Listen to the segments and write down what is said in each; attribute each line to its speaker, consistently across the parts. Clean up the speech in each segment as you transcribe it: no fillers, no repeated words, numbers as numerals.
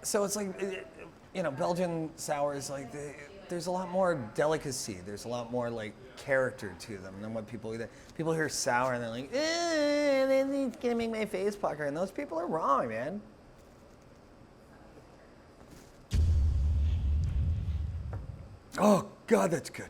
Speaker 1: So it's like, Belgian sours, like, there's a lot more delicacy. There's a lot more, like, character to them than what people hear sour and they're like, it's gonna make my face pucker. And those people are wrong, man. Oh, God, that's good.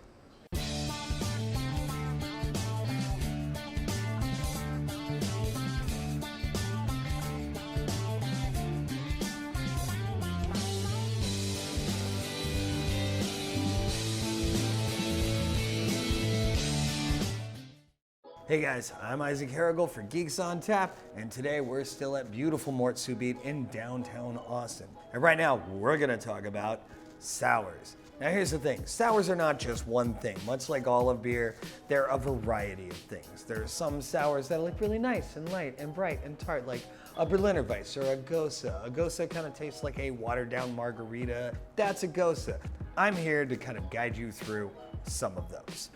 Speaker 1: Hey guys, I'm Isaac Harrigal for Geeks on Tap, and today we're still at beautiful Mort Subite in downtown Austin. And right now, we're gonna talk about sours. Now here's the thing, sours are not just one thing. Much like olive beer, they're a variety of things. There are some sours that look really nice and light and bright and tart, like a Berliner Weiss or a Gose. A Gose kind of tastes like a watered down margarita. That's a Gose. I'm here to kind of guide you through some of those.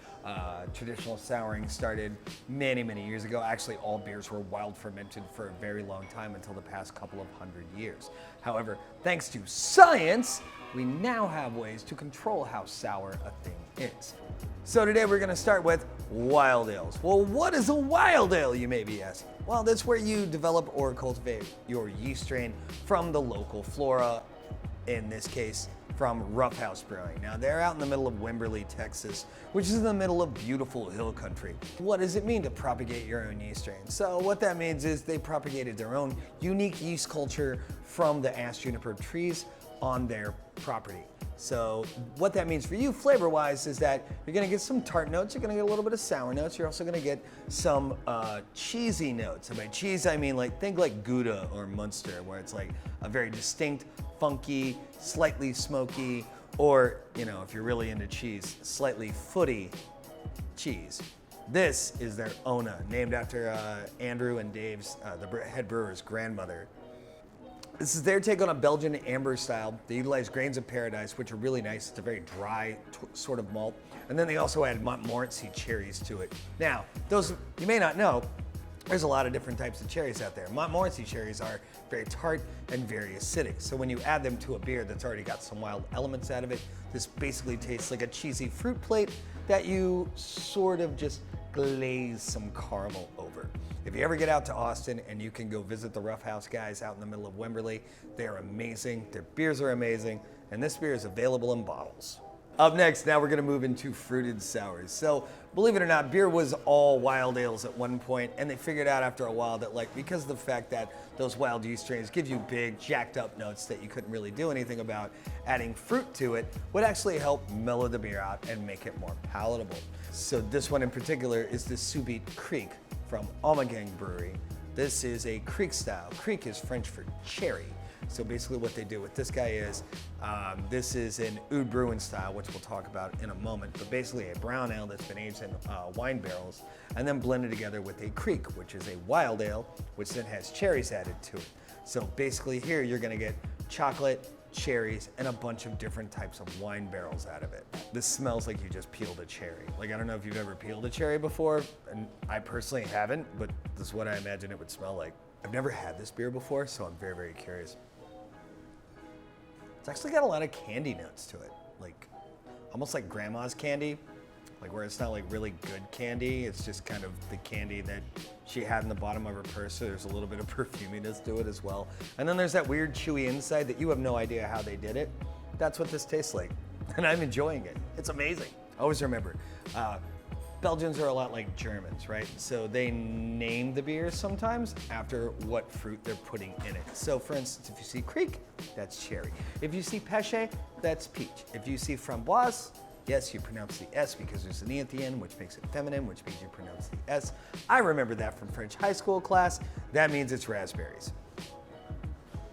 Speaker 1: Traditional souring started many, many years ago. Actually, all beers were wild fermented for a very long time until the past couple of 100 years. However, thanks to science, we now have ways to control how sour a thing is. So today we're gonna start with wild ales. Well, what is a wild ale, you may be asking? Well, that's where you develop or cultivate your yeast strain from the local flora, in this case, from Roughhouse Brewing. Now, they're out in the middle of Wimberly, Texas, which is in the middle of beautiful hill country. What does it mean to propagate your own yeast strain? So what that means is they propagated their own unique yeast culture from the ash juniper trees on their property. So what that means for you flavor-wise is that you're gonna get some tart notes, you're gonna get a little bit of sour notes, you're also gonna get some cheesy notes. And by cheese, I mean think like Gouda or Munster, where it's like a very distinct, funky, slightly smoky, or, if you're really into cheese, slightly footy cheese. This is their Ona, named after Andrew and Dave's, the head brewer's grandmother. This is their take on a Belgian amber style. They utilize grains of paradise, which are really nice. It's a very dry sort of malt. And then they also add Montmorency cherries to it. Now, those, you may not know, there's a lot of different types of cherries out there. Montmorency cherries are very tart and very acidic. So when you add them to a beer that's already got some wild elements out of it, this basically tastes like a cheesy fruit plate that you sort of just glaze some caramel over. If you ever get out to Austin and you can go visit the Roughhouse guys out in the middle of Wimberly, they're amazing, their beers are amazing, and this beer is available in bottles. Up next, now we're gonna move into fruited sours. So, believe it or not, beer was all wild ales at one point, and they figured out after a while that, because of the fact that those wild yeast strains give you big, jacked up notes that you couldn't really do anything about, adding fruit to it would actually help mellow the beer out and make it more palatable. So this one in particular is the Subite KRIEK from Ommegang Brewery. This is a KRIEK style. KRIEK is French for cherry. So basically what they do with this guy is, this is an ROODBRUIN style, which we'll talk about in a moment, but basically a brown ale that's been aged in wine barrels and then blended together with a KRIEK, which is a wild ale, which then has cherries added to it. So basically here you're gonna get chocolate, cherries, and a bunch of different types of wine barrels out of it. This smells like you just peeled a cherry. I don't know if you've ever peeled a cherry before, and I personally haven't, but this is what I imagine it would smell like. I've never had this beer before, so I'm very, very curious. It's actually got a lot of candy notes to it, almost like grandma's candy, where it's not really good candy, it's just kind of the candy that she had in the bottom of her purse, so there's a little bit of perfuminess to it as well. And then there's that weird chewy inside that you have no idea how they did it. That's what this tastes like, and I'm enjoying it. It's amazing. Always remember, Belgians are a lot like Germans, right? So they name the beers sometimes after what fruit they're putting in it. So for instance, if you see KRIEK, that's cherry. If you see Pêche, that's peach. If you see Framboise, yes, you pronounce the S because there's an E at the end, which makes it feminine, which means you pronounce the S. I remember that from French high school class. That means it's raspberries.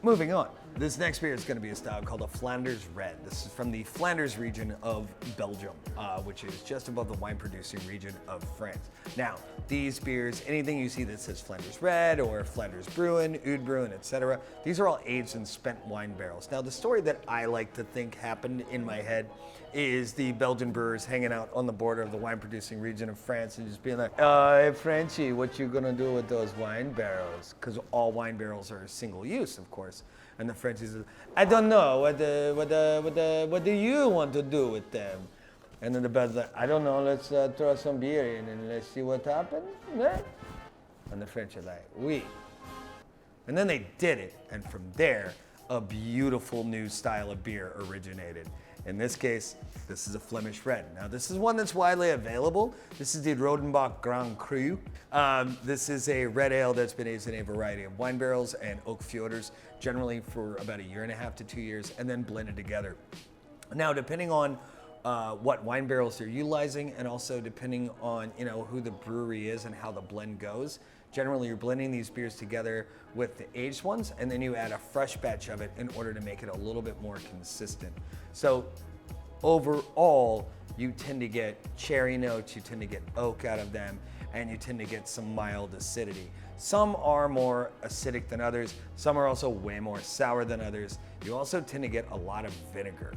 Speaker 1: Moving on. This next beer is going to be a style called a Flanders Red. This is from the Flanders region of Belgium, which is just above the wine-producing region of France. Now, these beers, anything you see that says Flanders Red or Flanders Bruin, ROODBRUIN, etc., these are all aged in spent wine barrels. Now, the story that I like to think happened in my head is the Belgian brewers hanging out on the border of the wine-producing region of France and just being like, hey, Frenchie, what you gonna do with those wine barrels? Because all wine barrels are single use, of course. And the Frenchie says, I don't know, what do you want to do with them? And then the Belgian's like, I don't know, let's throw some beer in and let's see what happens. Yeah. And the French are like, oui. And then they did it, and from there, a beautiful new style of beer originated. In this case, this is a Flemish red. Now, this is one that's widely available. This is the Rodenbach Grand Cru. This is a red ale that's been aged in a variety of wine barrels and oak fjöders, generally for about 1.5 to 2 years, and then blended together. Now, depending on what wine barrels they're utilizing, and also depending on who the brewery is and how the blend goes, generally you're blending these beers together with the aged ones, and then you add a fresh batch of it in order to make it a little bit more consistent. So overall, you tend to get cherry notes, you tend to get oak out of them, and you tend to get some mild acidity. Some are more acidic than others. Some are also way more sour than others. You also tend to get a lot of vinegar.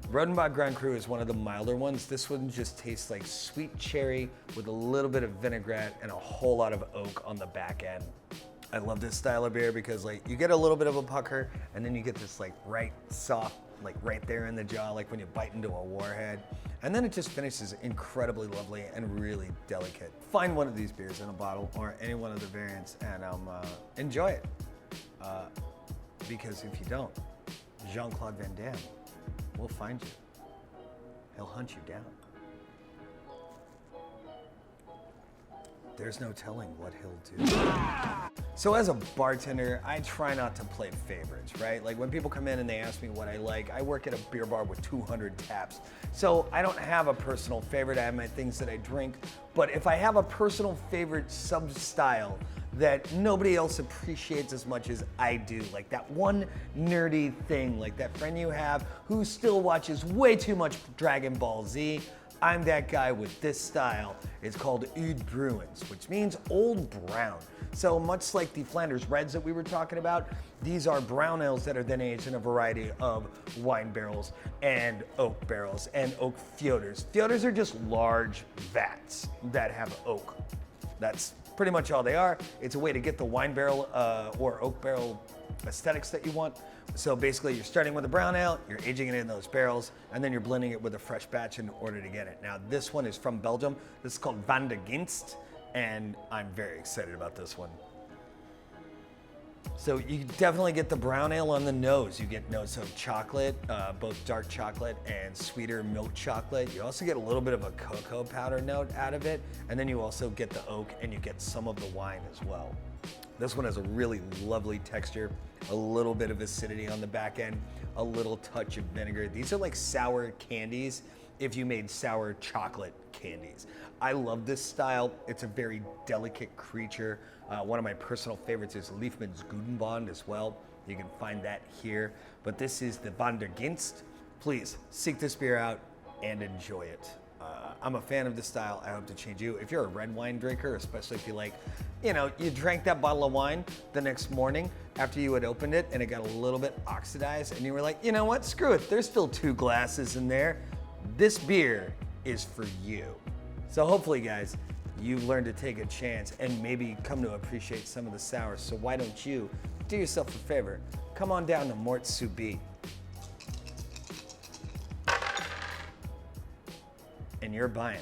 Speaker 1: Rodenbach Grand Cru is one of the milder ones. This one just tastes like sweet cherry with a little bit of vinaigrette and a whole lot of oak on the back end. I love this style of beer because you get a little bit of a pucker, and then you get this right soft, right there in the jaw, like when you bite into a warhead. And then it just finishes incredibly lovely and really delicate. Find one of these beers in a bottle or any one of the variants and enjoy it. Because if you don't, Jean-Claude Van Damme will find you. He'll hunt you down. There's no telling what he'll do. So as a bartender, I try not to play favorites, right? Like when people come in and they ask me what I like, I work at a beer bar with 200 taps. So I don't have a personal favorite. I have my things that I drink. But if I have a personal favorite sub-style that nobody else appreciates as much as I do, like that one nerdy thing, like that friend you have who still watches way too much Dragon Ball Z, I'm that guy with this style. It's called ROODBRUIN, which means old brown. So much like the Flanders Reds that we were talking about, these are brown ales that are then aged in a variety of wine barrels and oak barrels and oak fjöders. Fjöders are just large vats that have oak. That's pretty much all they are. It's a way to get the wine barrel or oak barrel aesthetics that you want. So basically you're starting with a brown ale, you're aging it in those barrels, and then you're blending it with a fresh batch in order to get it. Now this one is from Belgium. This is called VANDERGHINSTE, and I'm very excited about this one. So you definitely get the brown ale on the nose. You get notes of chocolate, both dark chocolate and sweeter milk chocolate. You also get a little bit of a cocoa powder note out of it, and then you also get the oak and you get some of the wine as well. This one has a really lovely texture, a little bit of acidity on the back end, a little touch of vinegar. These are like sour candies if you made sour chocolate candies. I love this style. It's a very delicate creature. One of my personal favorites is Liefmann's Gudenbond as well. You can find that here. But this is the VANDERGHINSTE. Please seek this beer out and enjoy it. I'm a fan of this style. I hope to change you. If you're a red wine drinker, especially if you like, you drank that bottle of wine the next morning after you had opened it and it got a little bit oxidized and you were like, you know what, screw it. There's still 2 glasses in there. This beer is for you. So hopefully, guys, you've learned to take a chance and maybe come to appreciate some of the sours. So why don't you do yourself a favor? Come on down to Mort Subite. And you're buying.